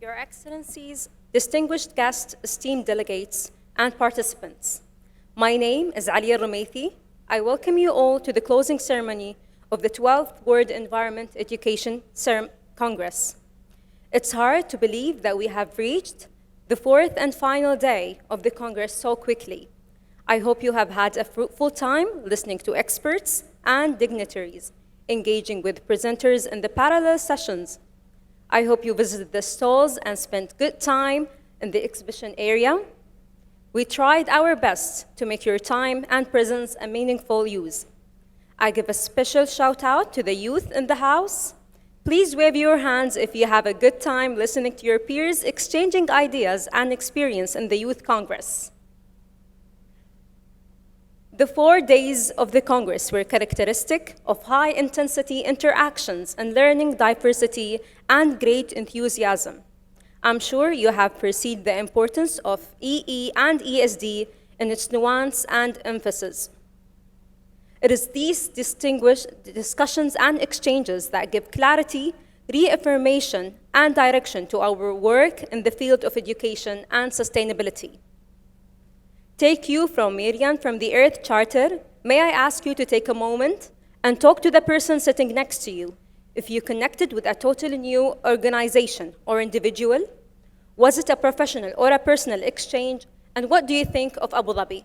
Your Excellencies, distinguished guests, esteemed delegates, and participants. My name is Ali Al-Rumaythi. I welcome you all to the closing ceremony of the 12th World Environment Education Congress. It's hard to believe that we have reached the fourth and final day of the Congress so quickly. I hope you have had a fruitful time listening to experts and dignitaries, engaging with presenters in the parallel sessions. I hope you visited the stalls and spent good time in the exhibition area. We tried our best to make your time and presence a meaningful use. I give a special shout out to the youth in the house. Please wave your hands if you have a good time listening to your peers exchanging ideas and experience in the Youth Congress. The 4 days of the Congress were characteristic of high-intensity interactions and learning diversity and great enthusiasm. I'm sure you have perceived the importance of EE and ESD in its nuance and emphasis. It is these distinguished discussions and exchanges that give clarity, reaffirmation, and direction to our work in the field of education and sustainability. Take you from Miriam from the Earth Charter, may I ask you to take a moment and talk to the person sitting next to you. If you connected with a totally new organization or individual, was it a professional or a personal exchange, and what do you think of Abu Dhabi?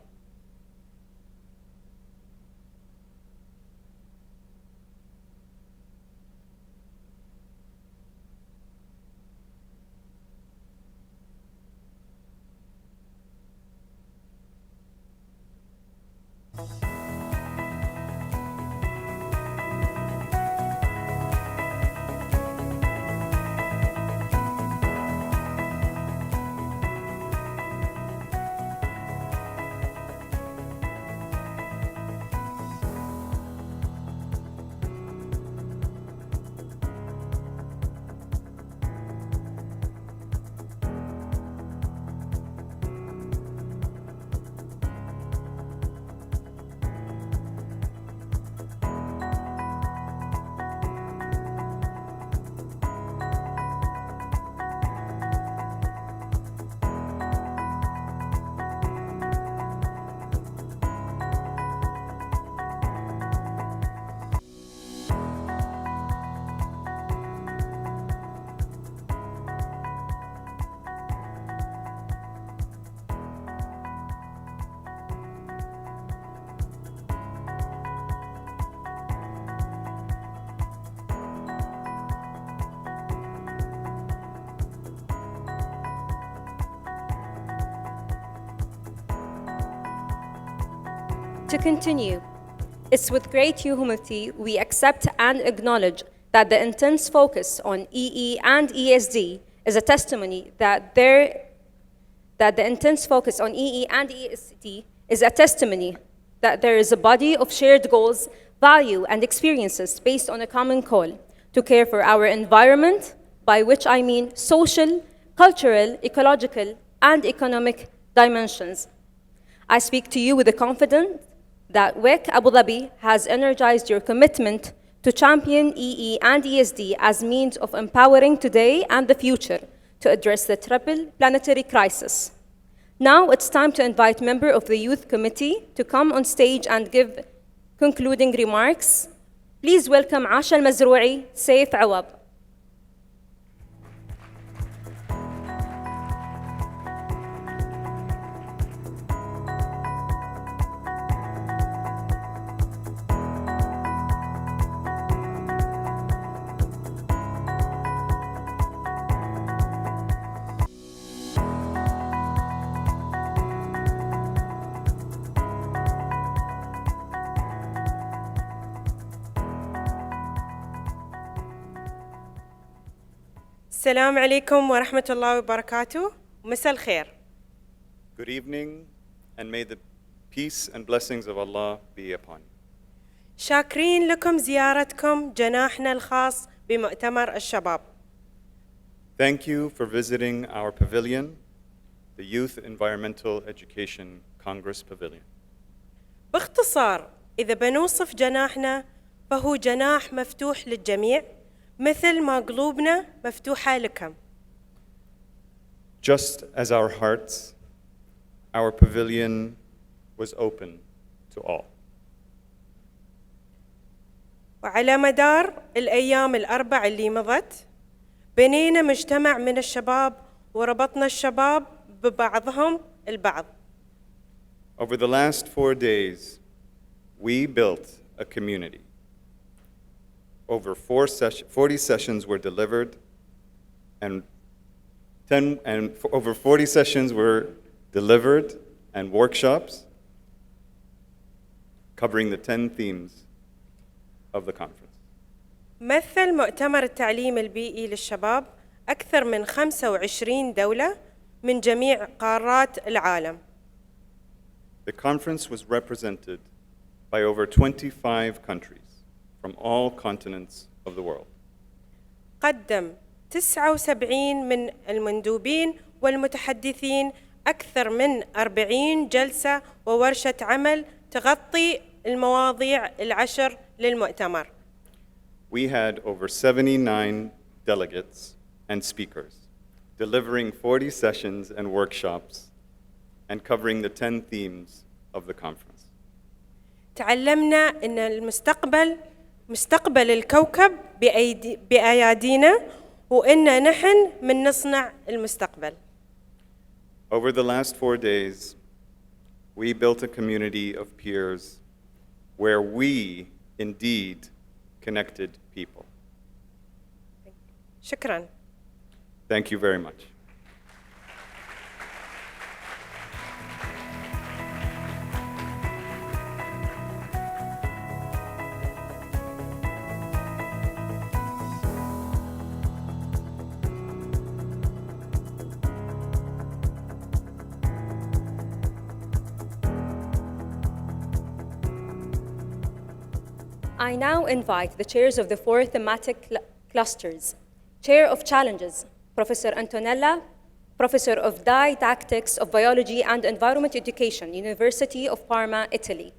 To continue, it's with great humility we accept and acknowledge that the intense focus on EE and ESD is a testimony that the intense focus on EE and ESD is a testimony that there is a body of shared goals, value, and experiences based on a common call to care for our environment, by which I mean social, cultural, ecological, and economic dimensions. I speak to you with the confidence that WEC Abu Dhabi has energized your commitment to champion EE and ESD as means of empowering today and the future to address the triple planetary crisis. Now it's time to invite member of the Youth Committee to come on stage and give concluding remarks. Please welcome Asha Al-Mazrou'i, Saif Awab. السلام عليكم ورحمة الله وبركاته. مساء الخير. Good evening, and may the peace and blessings of Allah be upon you. شاكرين لكم زيارتكم جناحنا الخاص بمؤتمر الشباب. Thank you for visiting our pavilion, the Youth Environmental Education Congress Pavilion. باختصار إذا بنوصف جناحنا فهو جناح مفتوح للجميع مثل ما قلوبنا مفتوحة لكم. Just as our hearts, our pavilion was open to all. وعلى مدار الأيام الأربع اللي مضت بنينا مجتمع من الشباب وربطنا الشباب ببعضهم البعض. Over the last 4 days, we built a community. Over 40 sessions were delivered, and over 40 sessions were delivered and workshops covering the 10 themes of the conference. مثل مؤتمر التعليم البيئي للشباب أكثر من 25 دولة من جميع قارات العالم. The conference was represented by over 25 countries from all continents of the world. قدم 79 من المندوبين والمتحدثين أكثر من 40 جلسة وورشة عمل تغطي المواضيع العشر للمؤتمر. We had over 79 delegates and speakers, delivering 40 sessions and workshops and covering the 10 themes of the conference. تعلمنا أن مستقبل الكوكب بأيادينا وأن نحن من نصنع المستقبل. Over the last 4 days, we built a community of peers where we indeed connected people. شكراً. Thank you very much. I now invite the chairs of the 4 thematic clusters. Chair of Challenges, Professor Antonella, Professor of Didactics of Biology and Environment Education, University of Parma, Italy.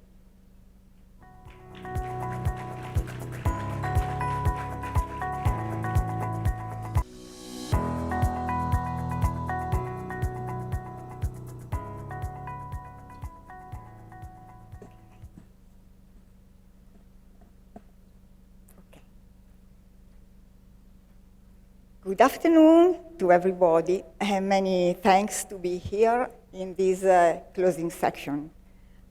Good afternoon to everybody, and many thanks to be here in this closing section.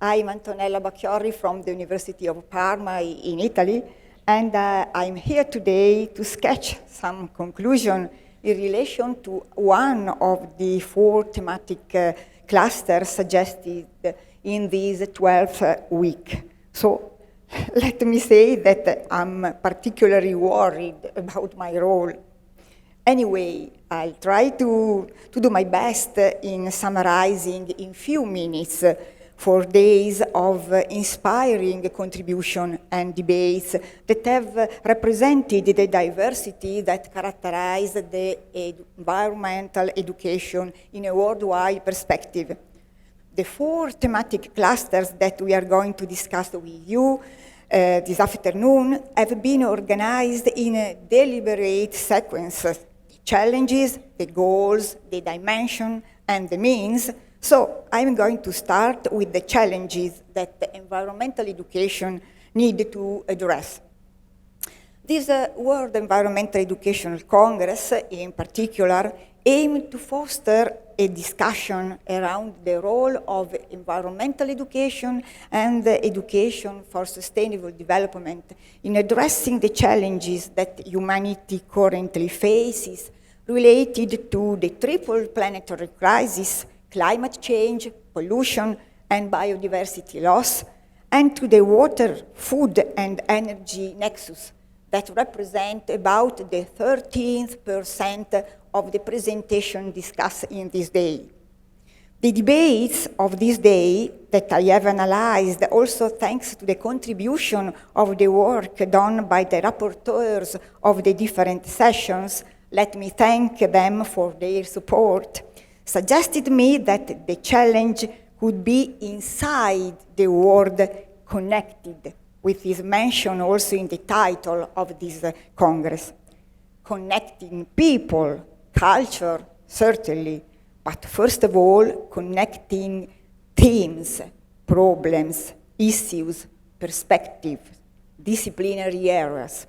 I'm Antonella Bacchiori from the University of Parma in Italy, and I'm here today to sketch some conclusion in relation to one of the 4 thematic clusters suggested in this 12th week. So let me say that I'm particularly worried about my role. Anyway, I'll try to do my best in summarizing in few minutes 4 days of inspiring contribution and debates that have represented the diversity that characterize the environmental education in a worldwide perspective. The 4 thematic clusters that we are going to discuss with you this afternoon have been organized in a deliberate sequence. Challenges, the goals, the dimension, and the means. So I'm going to start with the challenges that the environmental education need to address. This World Environmental Educational Congress, in particular, aimed to foster a discussion around the role of environmental education and education for sustainable development in addressing the challenges that humanity currently faces related to the triple planetary crisis, climate change, pollution, and biodiversity loss, and to the water, food, and energy nexus that represent about the 13% of the presentation discussed in this day. The debates of this day that I have analyzed, also thanks to the contribution of the work done by the rapporteurs of the different sessions, let me thank them for their support, suggested me that the challenge could be inside the word connected, which is mentioned also in the title of this Congress. Connecting people, culture, certainly, but first of all, connecting themes, problems, issues, perspectives, disciplinary areas.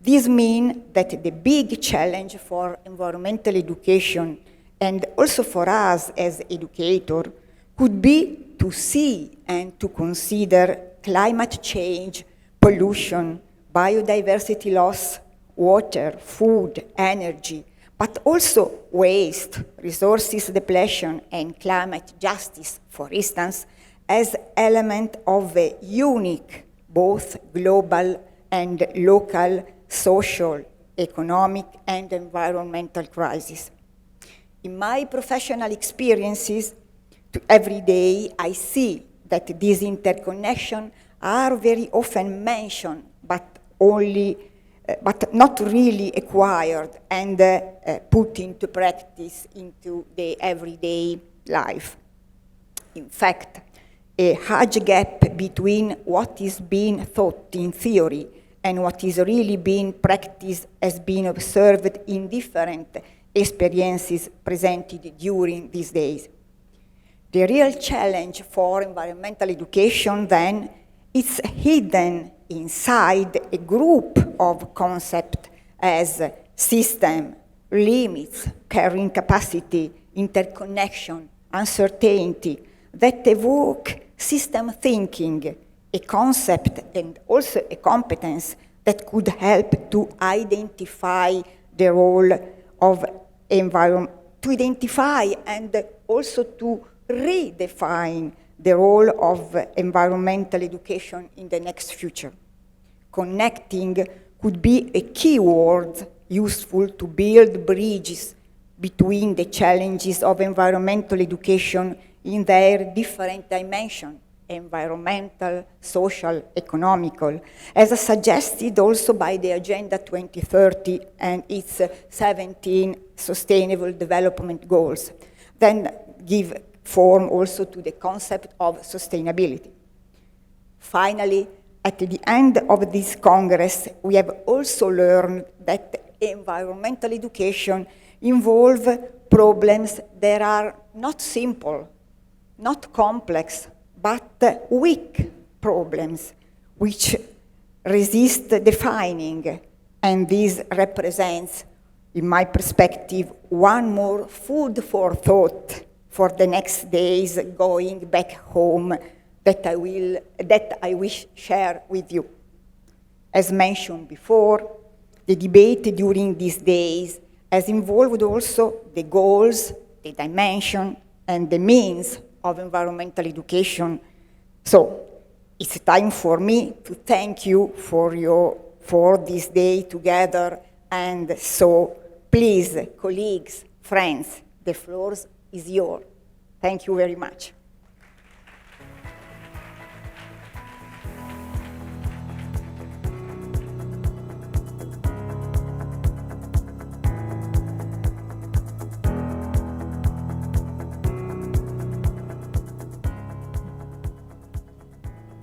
This means that the big challenge for environmental education and also for us as educators could be to see and to consider climate change, pollution, biodiversity loss, water, food, energy, but also waste, resources depletion, and climate justice, for instance, as element of a unique, both global and local, social, economic, and environmental crisis. In my professional experiences, every day I see that these interconnections are very often mentioned, but not really acquired and put into practice into the everyday life. In fact, a huge gap between what is being thought in theory and what is really being practiced has been observed in different experiences presented during these days. The real challenge for environmental education, then, is hidden inside a group of concepts as system, limits, carrying capacity, interconnection, uncertainty, that evoke system thinking, a concept and also a competence that could help to identify the role of environment, to identify and also to redefine the role of environmental education in the next future. Connecting could be a key word useful to build bridges between the challenges of environmental education in their different dimensions, environmental, social, economical, as suggested also by the Agenda 2030 and its 17 Sustainable Development Goals, then give form also to the concept of sustainability. Finally, at the end of this Congress, we have also learned that environmental education involves problems that are not simple, not complex, but weak problems which resist defining, and this represents, in my perspective, one more food for thought for the next days going back home that I wish share with you. As mentioned before, the debate during these days has involved also the goals, the dimension, and the means of environmental education. So it's time for me to thank you for this day together. And so please, colleagues, friends, the floor is yours. Thank you very much.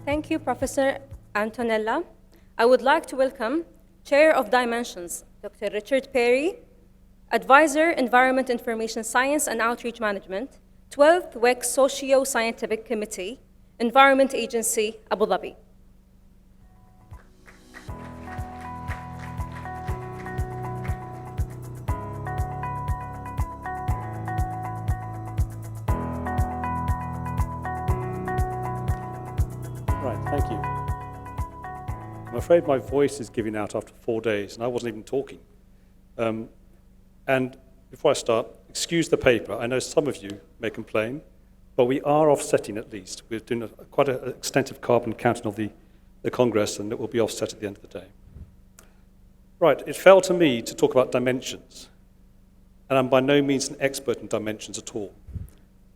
Thank you, Professor Antonella. I would like to welcome Chair of Dimensions, Dr. Richard Perry, Advisor, Environment, Information Science and Outreach Management, 12th WEC Socio-Scientific Committee, Environment Agency, Abu Dhabi. Right, thank you. I'm afraid my voice is giving out after 4 days, and I wasn't even talking. And before I start, excuse the paper. I know some of you may complain, but we are offsetting at least. We're doing quite an extensive carbon counting of the Congress, and it will be offset at the end of the day. Right, it fell to me to talk about dimensions, and I'm by no means an expert in dimensions at all.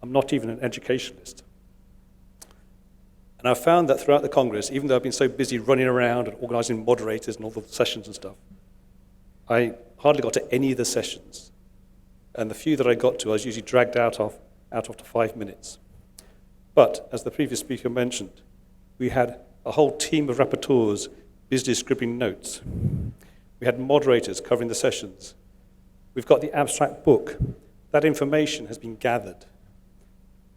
I'm not even an educationalist. And I've found that throughout the Congress, even though I've been so busy running around and organizing moderators and all the sessions and stuff, I hardly got to any of the sessions. And the few that I got to, I was usually dragged out after 5 minutes. But, as the previous speaker mentioned, we had a whole team of rapporteurs busy scribbling notes. We had moderators covering the sessions. We've got the abstract book that information has been gathered.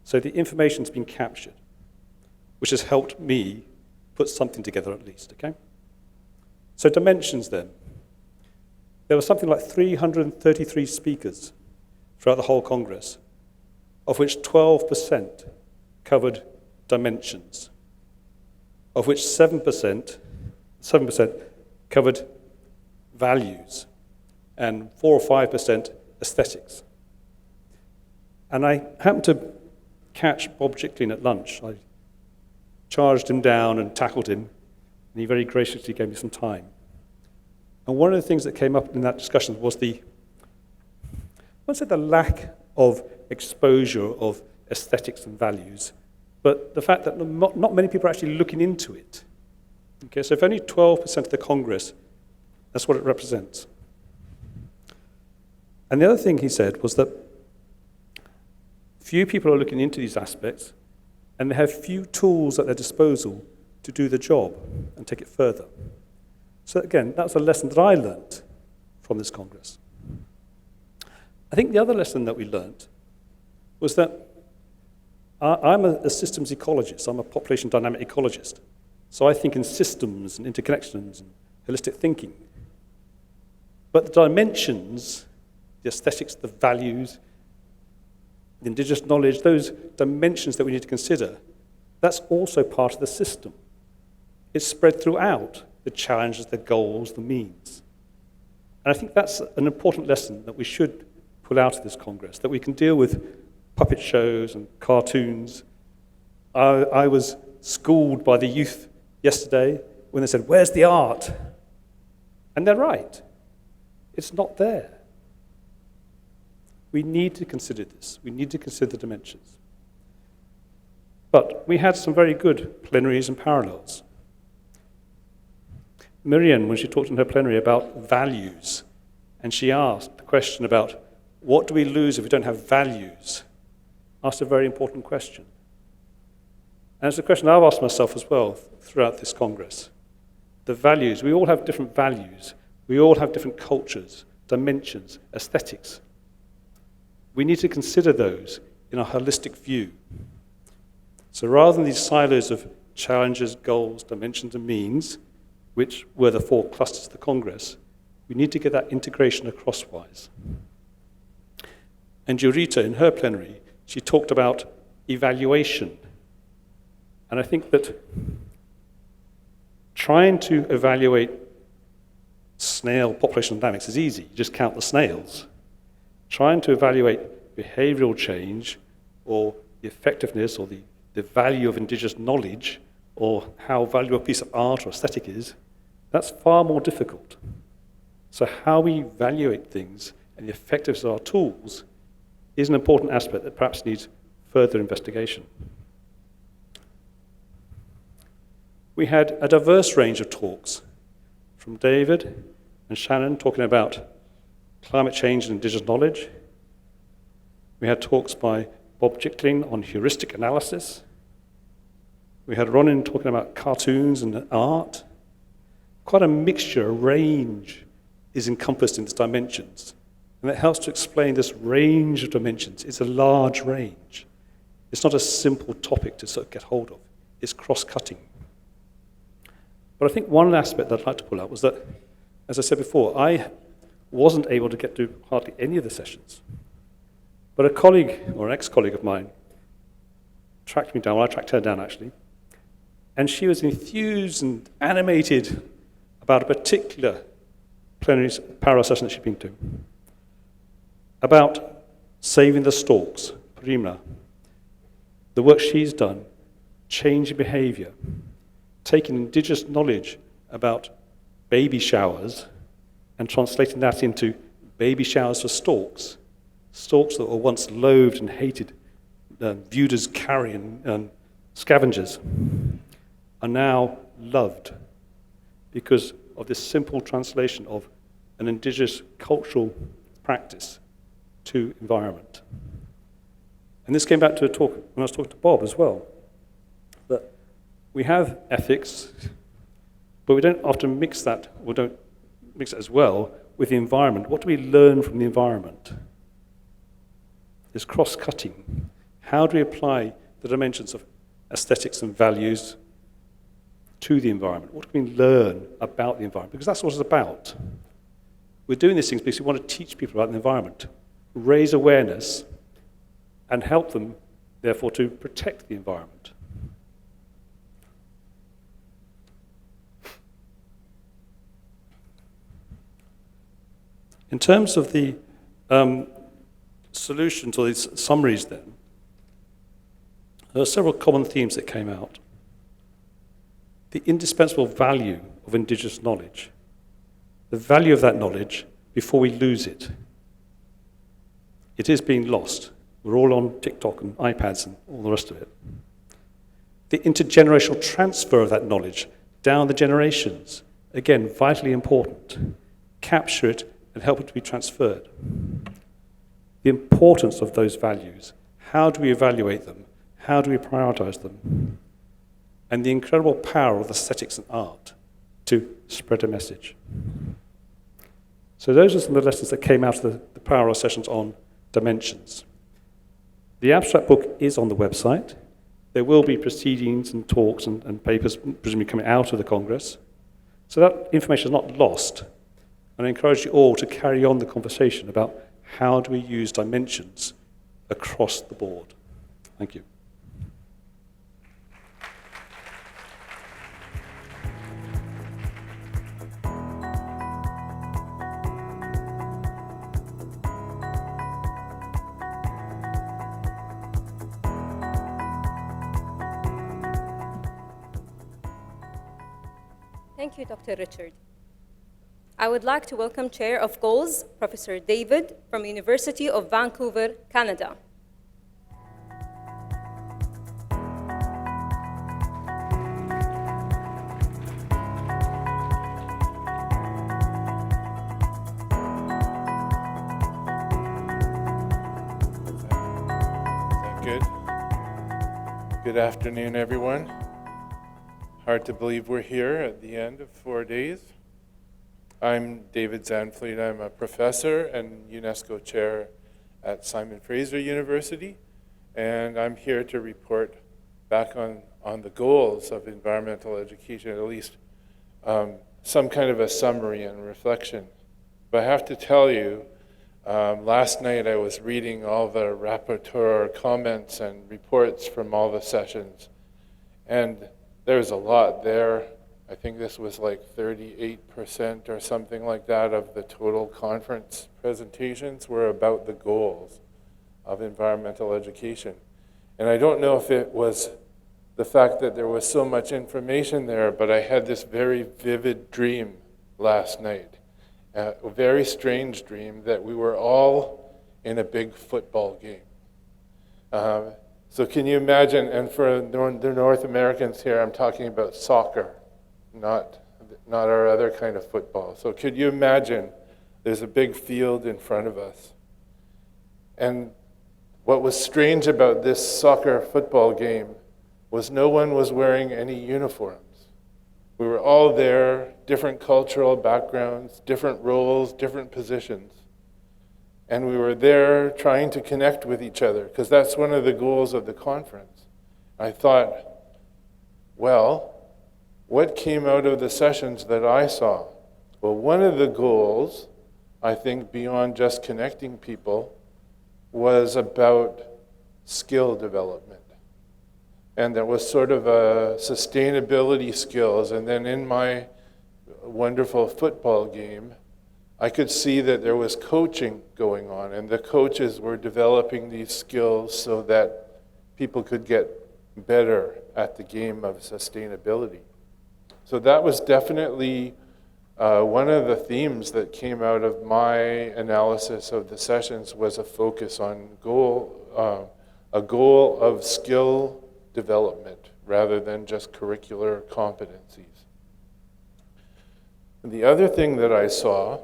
So the information's been captured, which has helped me put something together at least, okay? So dimensions then. There were something like 333 speakers throughout the whole Congress, of which 12% covered dimensions, of which 7% covered values, and 4 or 5% aesthetics. And I happened to catch Bob Jicklin at lunch. I charged him down and tackled him, and he very graciously gave me some time. And one of the things that came up in that discussion was I won't say the lack of exposure of aesthetics and values, but the fact that not many people are actually looking into it. Okay, so if only 12% of the Congress, that's what it represents. And the other thing he said was that few people are looking into these aspects, and they have few tools at their disposal to do the job and take it further. So again, that's a lesson that I learned from this Congress. I think the other lesson that we learned was that I'm a systems ecologist. I'm a population dynamic ecologist. So I think in systems and interconnections and holistic thinking. But the dimensions, the aesthetics, the values, the indigenous knowledge, those dimensions that we need to consider, that's also part of the system. It's spread throughout the challenges, the goals, the means. And I think that's an important lesson that we should pull out of this Congress, that we can deal with puppet shows and cartoons. I was schooled by the youth yesterday when they said, "Where's the art?" And they're right. It's not there. We need to consider this. We need to consider the dimensions. But we had some very good plenaries and parallels. Miriam, when she talked in her plenary about values, and she asked the question about what do we lose if we don't have values, asked a very important question. And it's a question I've asked myself as well throughout this Congress. The values, we all have different values. We all have different cultures, dimensions, aesthetics. We need to consider those in a holistic view. So rather than these silos of challenges, goals, dimensions, and means, which were the 4 clusters of the Congress, we need to get that integration across-wise. And Jurita, in her plenary, she talked about evaluation. And I think that trying to evaluate snail population dynamics is easy. You just count the snails. Trying to evaluate behavioral change or the effectiveness or the value of indigenous knowledge or how valuable a piece of art or aesthetic is, that's far more difficult. So how we evaluate things and the effectiveness of our tools is an important aspect that perhaps needs further investigation. We had a diverse range of talks, from David and Shannon talking about climate change and indigenous knowledge. We had talks by Bob Jicklin on heuristic analysis. We had Ronin talking about cartoons and art. Quite a mixture, a range is encompassed in these dimensions. And it helps to explain this range of dimensions. It's a large range. It's not a simple topic to sort of get hold of. It's cross-cutting. But I think one aspect that I'd like to pull out was that, as I said before, I wasn't able to get to hardly any of the sessions. But a colleague, or an ex-colleague of mine, tracked me down, well, I tracked her down actually, and she was enthused and animated about a particular plenary parallel session that she'd been to, about saving the storks, Parimna, the work she's done, changing behavior, taking indigenous knowledge about baby showers and translating that into baby showers for storks, storks that were once loathed and hated, viewed as carrion scavengers, are now loved because of this simple translation of an indigenous cultural practice to environment. And this came back to a talk when I was talking to Bob as well, that we have ethics, but we don't often mix that, or don't mix it as well with the environment. What do we learn from the environment? is cross-cutting. How do we apply the dimensions of aesthetics and values to the environment? What can we learn about the environment? Because that's what it's about. We're doing these things because we want to teach people about the environment, raise awareness, and help them, therefore, to protect the environment. In terms of the solutions or these summaries then, there are several common themes that came out. The indispensable value of Indigenous knowledge, the value of that knowledge before we lose it. It is being lost. We're all on TikTok and iPads and all the rest of it. The intergenerational transfer of that knowledge down the generations, again, vitally important. Capture it and help it to be transferred. The importance of those values. How do we evaluate them? How do we prioritize them? And the incredible power of aesthetics and art to spread a message. So those are some of the lessons that came out of the Power Hour sessions on dimensions. The abstract book is on the website. There will be proceedings and talks and papers presumably coming out of the Congress. So that information is not lost. And I encourage you all to carry on the conversation about how do we use dimensions across the board. Thank you. Thank you, Dr. Richard. I would like to welcome Chair of Goals, Professor David from University of Vancouver, Canada. Good. Good afternoon, everyone. Hard to believe we're here at the end of 4 days. I'm David Zanfleet. I'm a professor and UNESCO chair at Simon Fraser University, and I'm here to report back on the goals of environmental education, at least some kind of a summary and reflection. But I have to tell you, last night I was reading all the rapporteur comments and reports from all the sessions, and there's a lot there. I think this was like 38% or something like that of the total conference presentations were about the goals of environmental education. And I don't know if it was the fact that there was so much information there, but I had this very vivid dream last night, a very strange dream that we were all in a big football game. So can you imagine, and for the North Americans here, I'm talking about soccer, not our other kind of football. So could you imagine there's a big field in front of us? And what was strange about this soccer football game was no one was wearing any uniforms. We were all there, different cultural backgrounds, different roles, different positions. And we were there trying to connect with each other, because that's one of the goals of the conference. I thought, well, what came out of the sessions that I saw? Well, one of the goals, I think, beyond just connecting people, was about skill development. And there was sort of a sustainability skills. And then in my wonderful football game, I could see that there was coaching going on, and the coaches were developing these skills so that people could get better at the game of sustainability. So that was definitely one of the themes that came out of my analysis of the sessions was a focus on a goal of skill development rather than just curricular competencies. And the other thing that I saw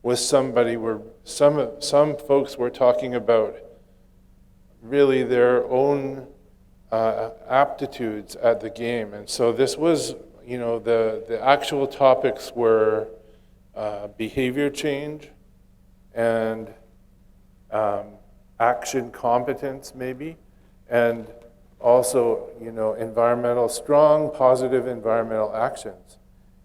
was some folks were talking about really their own aptitudes at the game. And so this was, the actual topics were behavior change and action competence maybe, and also, strong, positive environmental actions.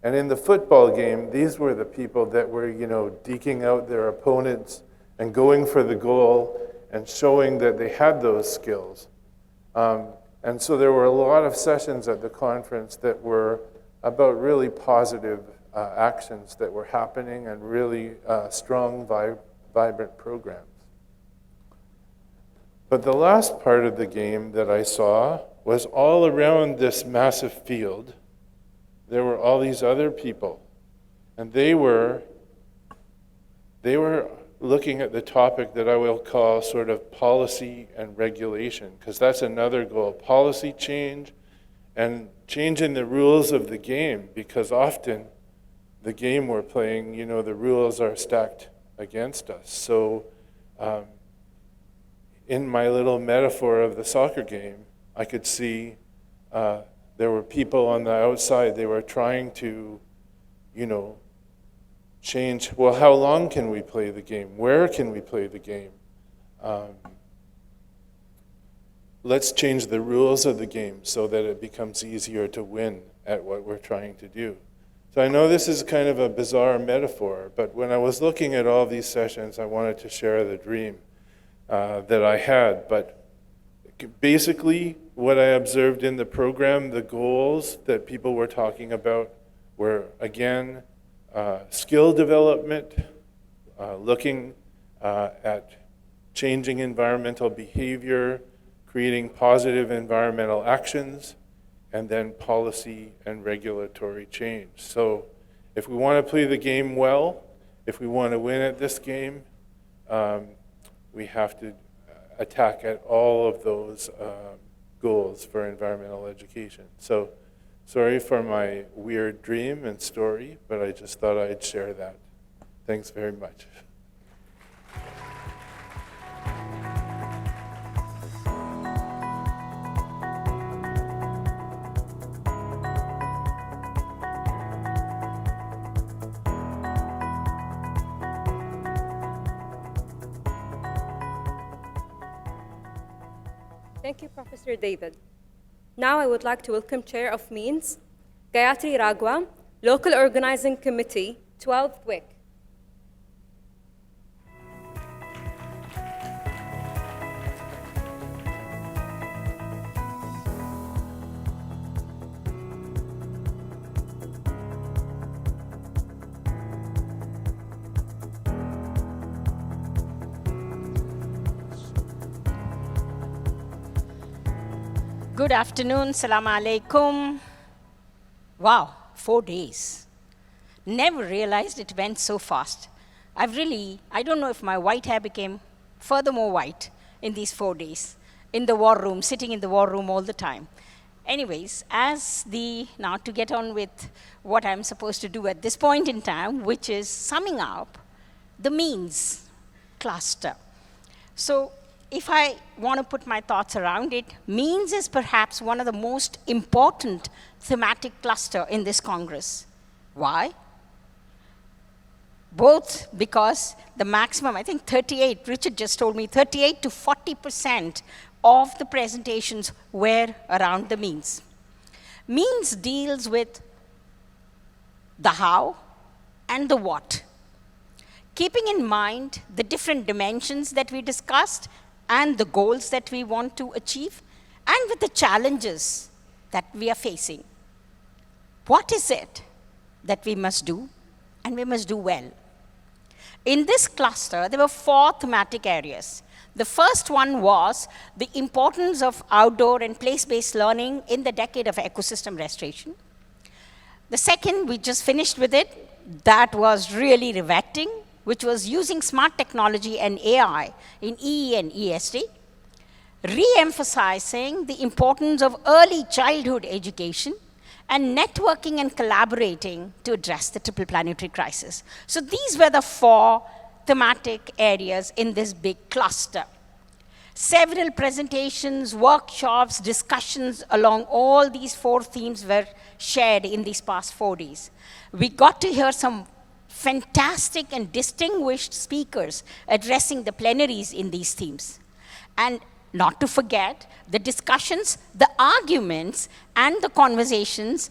And in the football game, these were the people that were, deking out their opponents and going for the goal and showing that they had those skills. And so there were a lot of sessions at the conference that were about really positive actions that were happening and really strong, vibrant programs. But the last part of the game that I saw was all around this massive field. There were all these other people, and they were looking at the topic that I will call sort of policy and regulation, because that's another goal, policy change and changing the rules of the game, because often the game we're playing, the rules are stacked against us. So in my little metaphor of the soccer game, I could see there were people on the outside, they were trying to, change, well, how long can we play the game? Where can we play the game? Let's change the rules of the game so that it becomes easier to win at what we're trying to do. So I know this is kind of a bizarre metaphor, but when I was looking at all these sessions, I wanted to share the dream that I had. But basically, what I observed in the program, the goals that people were talking about were, again, skill development, looking at changing environmental behavior, creating positive environmental actions, and then policy and regulatory change. So if we want to play the game well, if we want to win at this game, we have to attack at all of those goals for environmental education. So sorry for my weird dream and story, but I just thought I'd share that. Thanks very much. Thank you, Professor David. Now I would like to welcome Chair of Means, Gayatri Ragwa, Local Organizing Committee, 12th WIC. Good afternoon, salam alaikum. Wow, 4 days. Never realized it went so fast. I don't know if my white hair became furthermore white in these 4 days, in the war room, sitting in the war room all the time. Anyways, now to get on with what I'm supposed to do at this point in time, which is summing up the means cluster. So if I want to put my thoughts around it, means is perhaps one of the most important thematic cluster in this Congress. Why? Both because the maximum, I think 38, Richard just told me, 38 to 40% of the presentations were around the means. Means deals with the how and the what. Keeping in mind the different dimensions that we discussed and the goals that we want to achieve, and with the challenges that we are facing. What is it that we must do, and we must do well? In this cluster, there were 4 thematic areas. The first one was the importance of outdoor and place-based learning in the decade of ecosystem restoration. The second, we just finished with it, that was really riveting, which was using smart technology and AI in EE and ESD, re-emphasizing the importance of early childhood education, and networking and collaborating to address the triple planetary crisis. So these were the 4 thematic areas in this big cluster. Several presentations, workshops, discussions along all these 4 themes were shared in these past 4 days. We got to hear some fantastic and distinguished speakers addressing the plenaries in these themes. And not to forget the discussions, the arguments, and the conversations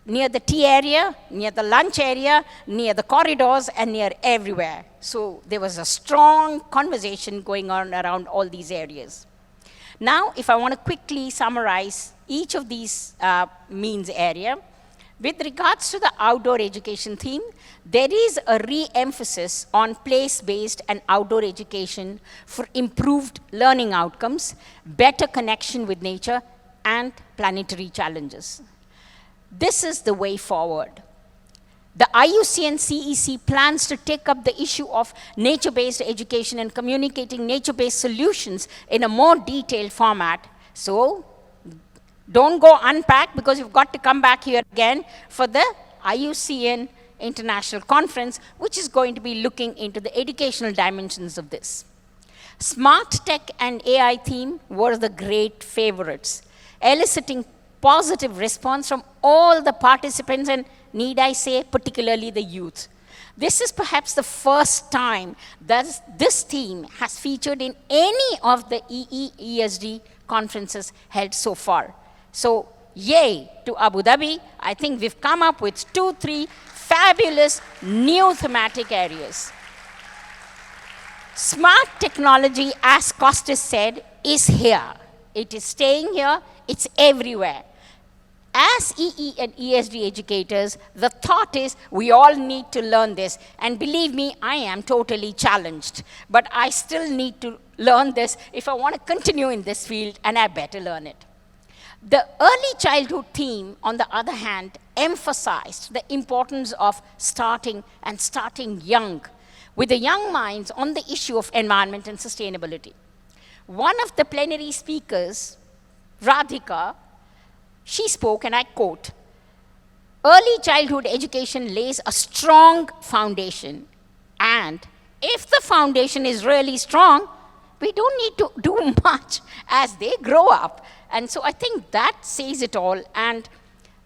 near the tea area, near the lunch area, near the corridors, and near everywhere. So there was a strong conversation going on around all these areas. Now, if I want to quickly summarize each of these means area, with regards to the outdoor education theme, there is a re-emphasis on place-based and outdoor education for improved learning outcomes, better connection with nature, and planetary challenges. This is the way forward. The IUCN CEC plans to take up the issue of nature-based education and communicating nature-based solutions in a more detailed format. So, don't go unpacked, because you've got to come back here again for the IUCN International Conference, which is going to be looking into the educational dimensions of this. Smart Tech and AI theme were the great favorites, eliciting positive response from all the participants, and need I say, particularly the youth. This is perhaps the first time that this theme has featured in any of the EEESD conferences held so far. So, yay to Abu Dhabi. I think we've come up with 2-3 fabulous new thematic areas. Smart technology, as Costas said, is here. It is staying here. It's everywhere. As EE and ESD educators, the thought is we all need to learn this. And believe me, I am totally challenged. But I still need to learn this if I want to continue in this field, and I better learn it. The early childhood theme, on the other hand, emphasized the importance of starting young, with the young minds on the issue of environment and sustainability. One of the plenary speakers, Radhika, she spoke, and I quote, "Early childhood education lays a strong foundation, and if the foundation is really strong, we don't need to do much as they grow up." And so I think that says it all. And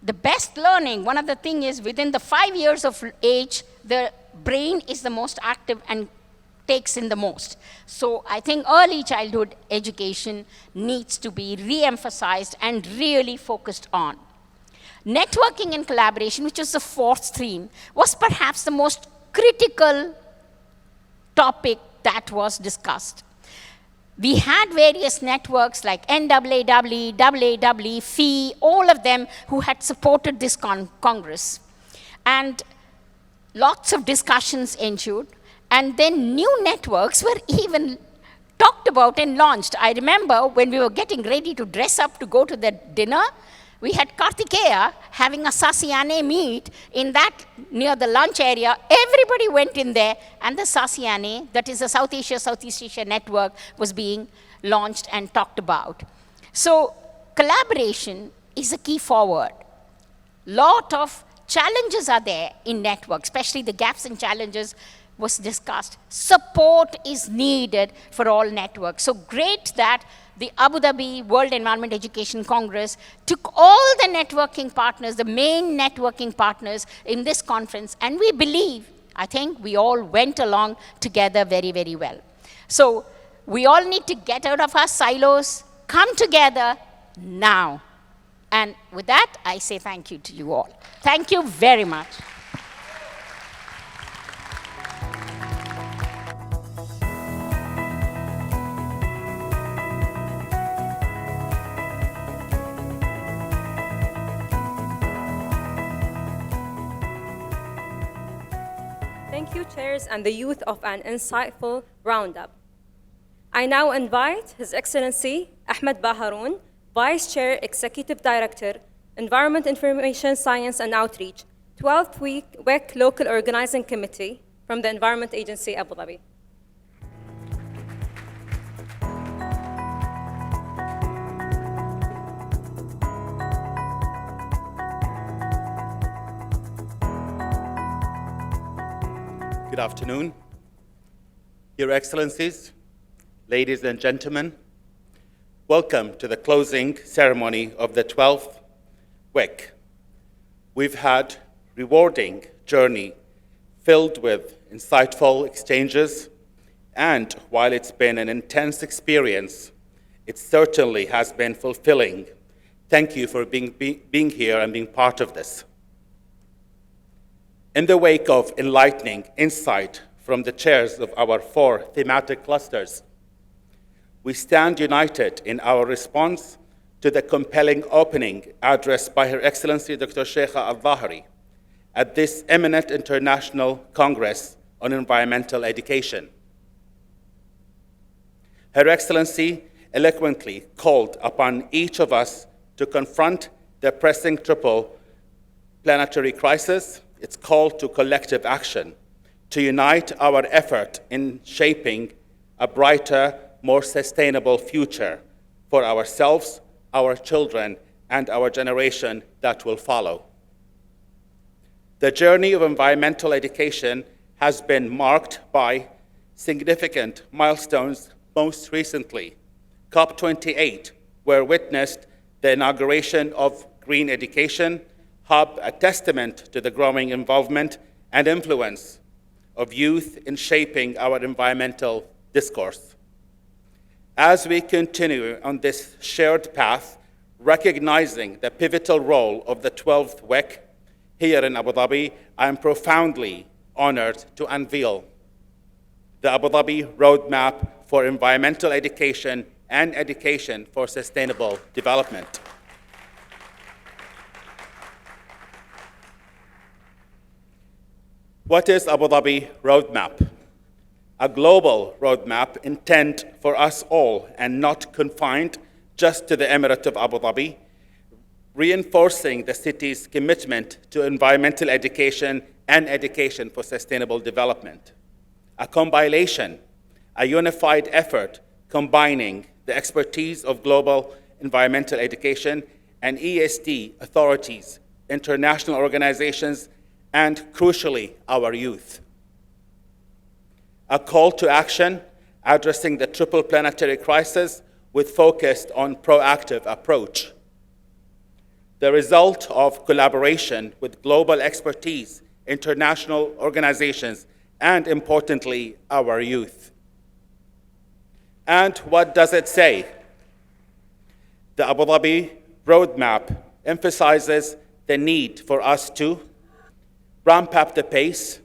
the best learning, one of the things is within the 5 years of age, the brain is the most active and takes in the most. So I think early childhood education needs to be re-emphasized and really focused on. Networking and collaboration, which is the fourth theme, was perhaps the most critical topic that was discussed. We had various networks like NAAW, AAW, FEE, all of them who had supported this Congress. And lots of discussions ensued. And then new networks were even talked about and launched. I remember when we were getting ready to dress up to go to the dinner, we had Kartikeya having a Sasiane meet in that near the lunch area. Everybody went in there, and the Sasiane, that is the South Asia, Southeast Asia network, was being launched and talked about. So collaboration is a key forward. Lot of challenges are there in network, especially the gaps and challenges was discussed. Support is needed for all networks. So great that the Abu Dhabi World Environment Education Congress took all the networking partners, the main networking partners in this conference, and we believe, I think we all went along together very, very well. So we all need to get out of our silos, come together now. And with that, I say thank you to you all. Thank you very much. Thank you, chairs and the youth, of an insightful roundup. I now invite His Excellency Ahmed Baharoun, Vice Chair, Executive Director, Environment, Information, Science and Outreach, 12th Week Local Organizing Committee from the Environment Agency, Abu Dhabi. Good afternoon. Your Excellencies, ladies and gentlemen, welcome to the closing ceremony of the 12th WEC. We've had rewarding journey filled with insightful exchanges And while it's been an intense experience, it certainly has been fulfilling. Thank you for being here and being part of this. In the wake of enlightening insight from the chairs of our 4 thematic clusters, we stand united in our response to the compelling opening address by Her Excellency Dr. Sheikha Al-Dhahri at this eminent international Congress on Environmental Education. Her Excellency eloquently called upon each of us to confront the pressing triple planetary crisis. It's called to collective action, to unite our effort in shaping a brighter, more sustainable future for ourselves, our children, and our generation that will follow. The journey of environmental education has been marked by significant milestones. Most recently, COP28, where witnessed the inauguration of Green Education Hub, a testament to the growing involvement and influence of youth in shaping our environmental discourse. As we continue on this shared path, recognizing the pivotal role of the 12th WEC here in Abu Dhabi, I am profoundly honored to unveil the Abu Dhabi Roadmap for Environmental Education and Education for Sustainable Development. What is Abu Dhabi Roadmap? A global roadmap intent for us all and not confined just to the Emirate of Abu Dhabi, reinforcing the city's commitment to environmental education and education for sustainable development. A compilation, a unified effort combining the expertise of global environmental education and ESD authorities, international organizations, and crucially, our youth. A call to action addressing the triple planetary crisis with focus on proactive approach. The result of collaboration with global expertise, international organizations, and importantly, our youth. And what does it say? The Abu Dhabi Roadmap emphasizes the need for us to ramp up the pace.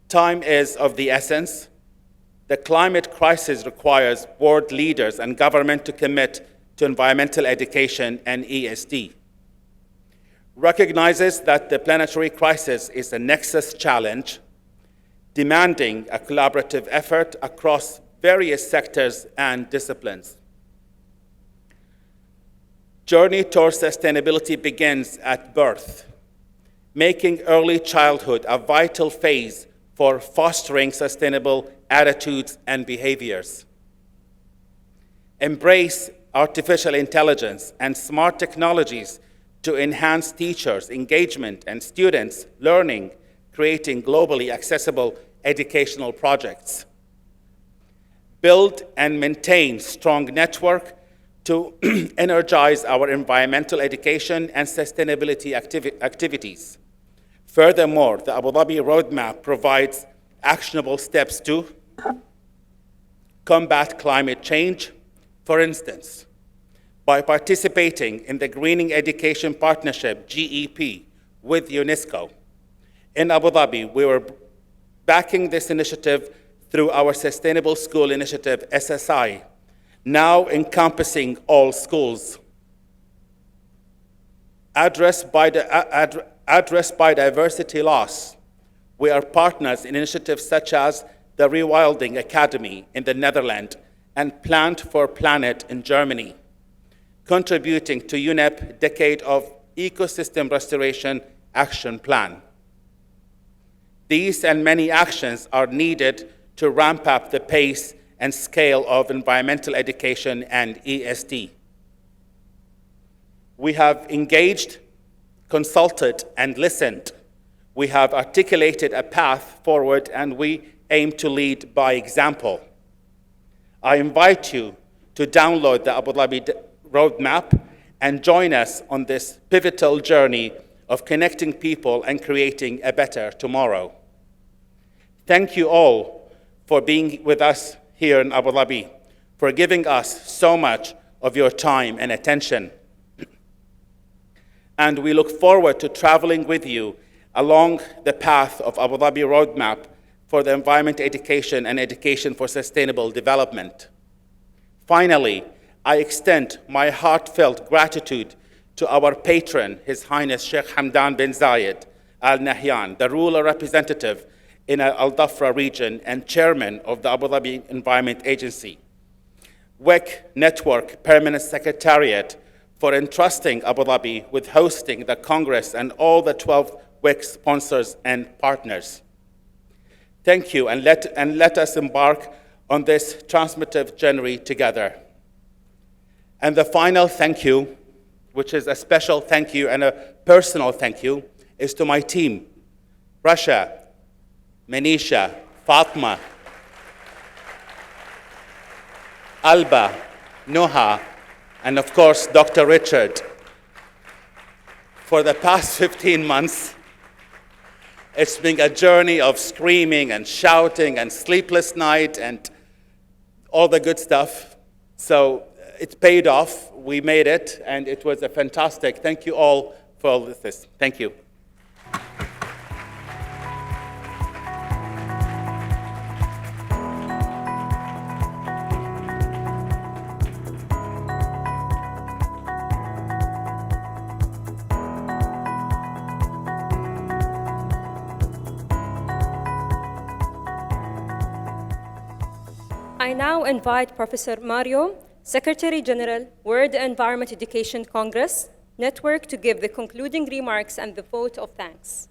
Time is of the essence. The climate crisis requires world leaders and government to commit to environmental education and ESD. Recognizes that the planetary crisis is a nexus challenge, demanding a collaborative effort across various sectors and disciplines. Journey towards sustainability begins at birth, making early childhood a vital phase for fostering sustainable attitudes and behaviors. Embrace artificial intelligence and smart technologies to enhance teachers' engagement and students' learning, creating globally accessible educational projects. Build and maintain strong network to energize our environmental education and sustainability activities. Furthermore, the Abu Dhabi Roadmap provides actionable steps to combat climate change, for instance, by participating in the Greening Education Partnership, GEP, with UNESCO. In Abu Dhabi, we were backing this initiative through our Sustainable School Initiative, SSI, now encompassing all schools. Address biodiversity loss. We are partners in initiatives such as the Rewilding Academy in the Netherlands and Plant for Planet in Germany, contributing to UNEP Decade of Ecosystem Restoration Action Plan. These and many actions are needed to ramp up the pace and scale of environmental education and ESD. We have engaged, consulted, and listened. We have articulated a path forward, and we aim to lead by example. I invite you to download the Abu Dhabi Roadmap and join us on this pivotal journey of connecting people and creating a better tomorrow. Thank you all for being with us here in Abu Dhabi, for giving us so much of your time and attention. And we look forward to traveling with you along the path of Abu Dhabi Roadmap for the environment education and education for sustainable development. Finally, I extend my heartfelt gratitude to our patron, His Highness Sheikh Hamdan bin Zayed Al Nahyan, the ruler representative in Al Dhafra region and chairman of the Abu Dhabi Environment Agency. WEC Network Permanent Secretariat for entrusting Abu Dhabi with hosting the Congress and all the 12 WEC sponsors and partners. Thank you, and let us embark on this transformative journey together. And the final thank you, which is a special thank you and a personal thank you, is to my team, Rasha, Manisha, Fatma, Alba, Noha, and of course, Dr. Richard. For the past 15 months, it's been a journey of screaming and shouting and sleepless night and all the good stuff. So it paid off. We made it, and it was a fantastic. Thank you all for all this. Thank you. I now invite Professor Mario, Secretary General, World Environment Education Congress Network, to give the concluding remarks and the vote of thanks.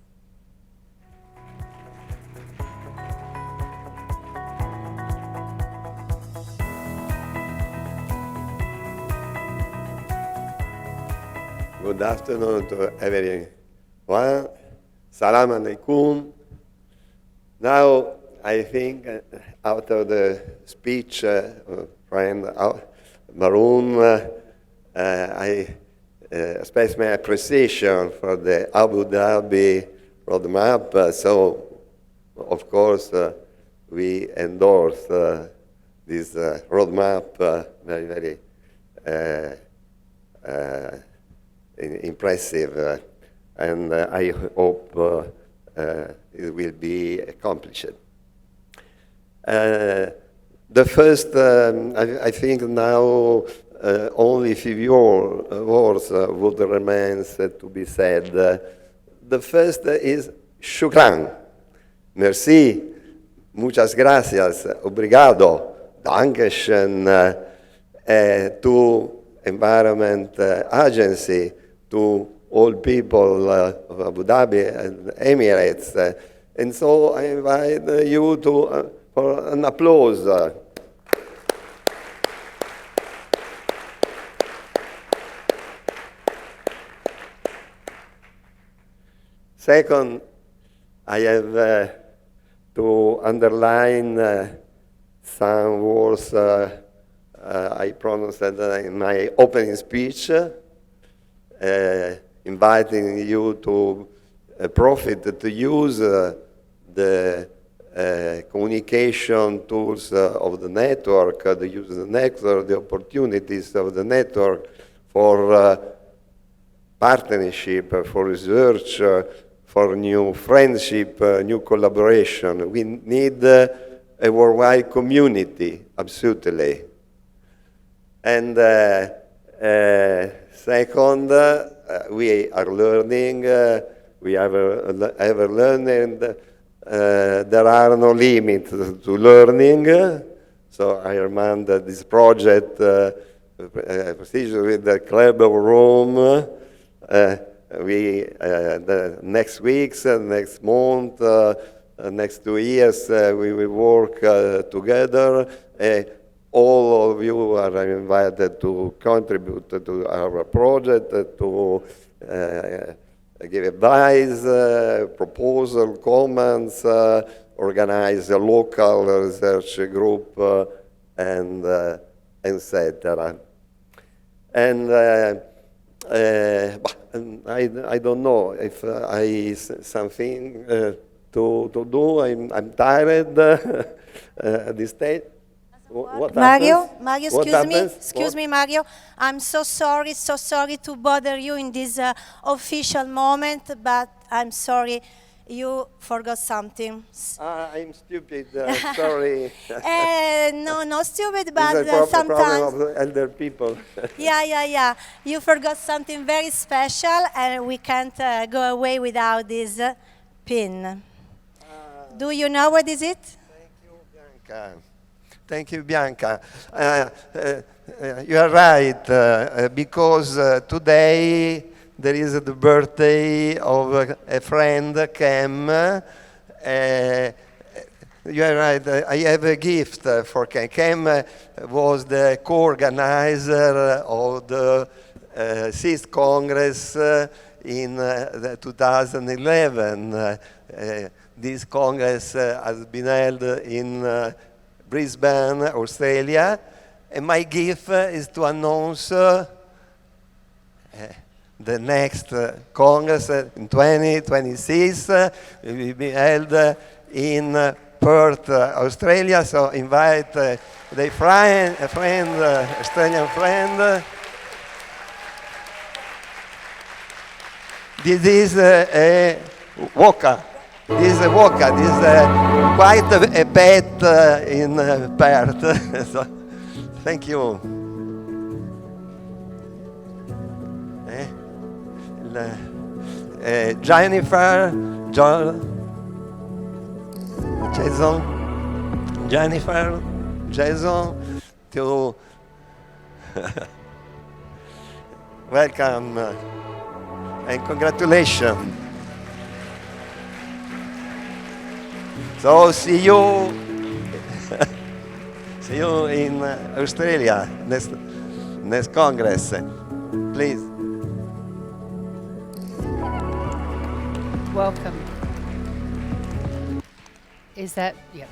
Good afternoon to everyone. Salam alaikum. Now, I think after the speech of friend Maroon, I express my appreciation for the Abu Dhabi roadmap. So, of course, we endorse this roadmap very, very impressive, and I hope it will be accomplished. The first, I think now only few words would remain to be said. The first is shukran, merci, muchas gracias, obrigado, dankeschön to Environment Agency, to all people of Abu Dhabi and Emirates. And so I invite you to for an applause. Second, I have to underline some words I pronounced in my opening speech, inviting you to profit, to use the communication tools of the network, the use of the network, the opportunities of the network for partnership, for research, for new friendship, new collaboration. We need a worldwide community, absolutely. And second, we are learning, we have ever learning. There are no limits to learning. So I remind that this project, procedure with the Club of Rome, the next weeks, next month, next 2 years, we will work together. All of you are invited to contribute to our project, to give advice, proposal, comments, organize a local research group, and etc. And I don't know if something to do. I'm tired at this stage. What Mario, happens? Mario, What excuse me, happens? excuse me, Mario. I'm so sorry to bother you in this official moment, but I'm sorry, you forgot something. I'm stupid, sorry. No, stupid, It's but a problem sometimes. of the elder people. Yeah. You forgot something very special, and we can't go away without this pin. Do you know what is it? Thank you, Bianca. Thank you, Bianca. You are right, because today there is the birthday of a friend, Kem. You are right, I have a gift for Kem. Kem was the co-organizer of the 6th Congress in 2011. This Congress has been held in Brisbane, Australia, and my gift is to announce the next Congress in 2026 will be held in Perth, Australia. So invite Australian friend. This is a Waka. This is a Waka. This is quite a pet in Perth. So, thank you. Jennifer, Jason, to welcome and congratulations. So see you in Australia next Congress, please. Welcome. Is that, yeah.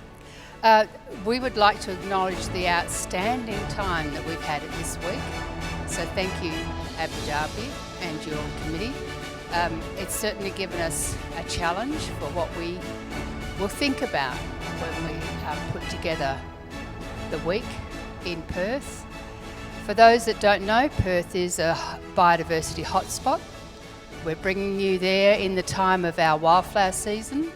We would like to acknowledge the outstanding time that we've had this week. So thank you, Abu Dhabi and your committee. It's certainly given us a challenge for what we will think about when we put together the week in Perth. For those that don't know, Perth is a biodiversity hotspot. We're bringing you there in the time of our wildflower season.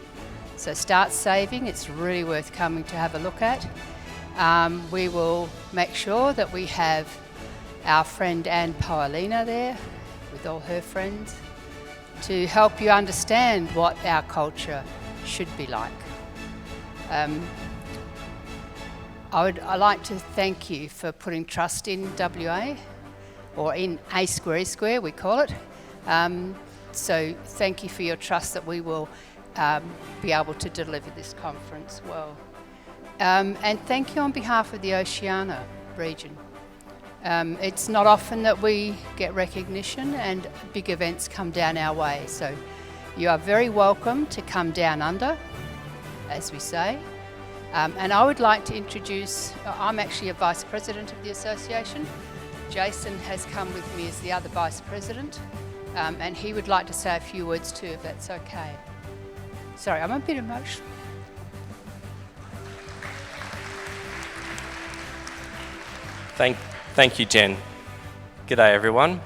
So start saving, it's really worth coming to have a look at. We will make sure that we have our friend Anne Paolina there with all her friends to help you understand what our culture should be like. I'd like to thank you for putting trust in WA, or in A Square, we call it. So thank you for your trust that we will be able to deliver this conference well. And thank you on behalf of the Oceania region. It's not often that we get recognition and big events come down our way. So you are very welcome to come down under, as we say. And I would like to introduce, I'm actually a Vice President of the Association. Jason has come with me as the other Vice President, and he would like to say a few words too, if that's okay. Sorry, I'm a bit emotional. Thank you, Jen. G'day, everyone.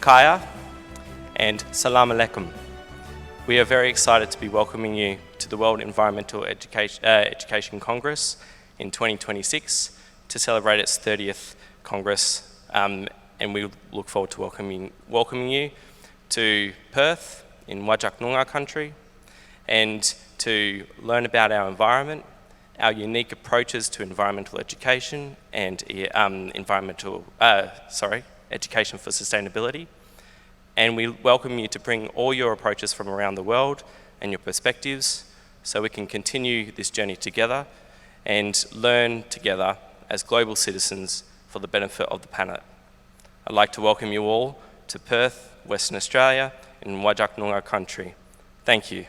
Kaya and Salam Alaikum. We are very excited to be welcoming you to the World Environmental Education Congress in 2026 to celebrate its 30th Congress, and we look forward to welcoming you to Perth in Wajak Noongar country, and to learn about our environment, our unique approaches to environmental education and education for sustainability. And we welcome you to bring all your approaches from around the world and your perspectives so we can continue this journey together and learn together as global citizens for the benefit of the planet. I'd like to welcome you all to Perth, Western Australia, in Wajak Noongar country. Thank you.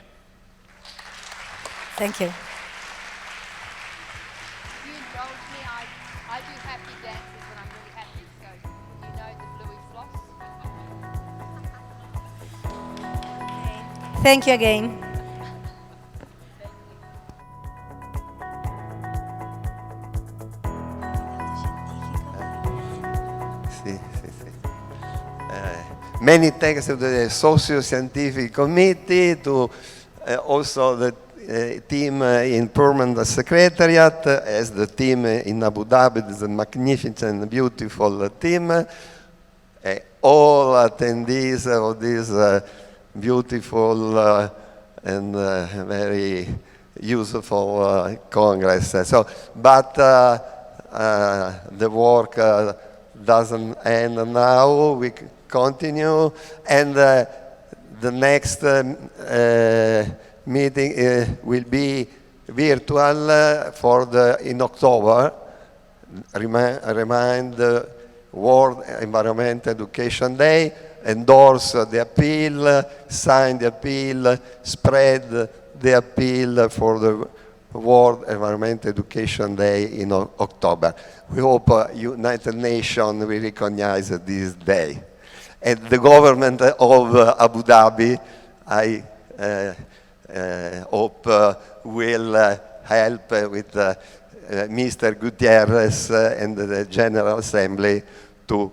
Thank you. You indulge me, I do happy dances when I'm really happy, so you know the bluey floss. Thank you again. Sì, sì, sì. Many thanks to the Socio-Scientific Committee, to also the team in Permanent Secretariat, as the team in Abu Dhabi is a magnificent, beautiful team. All attendees of this beautiful and very useful Congress. But the work doesn't end now. We continue, and the next meeting will be virtual in October. Remind the World Environment Education Day, endorse the appeal, sign the appeal, spread the appeal for the World Environment Education Day in October. We hope United Nations will recognize this day. And the government of Abu Dhabi, I hope will help with Mr. Gutierrez and the General Assembly to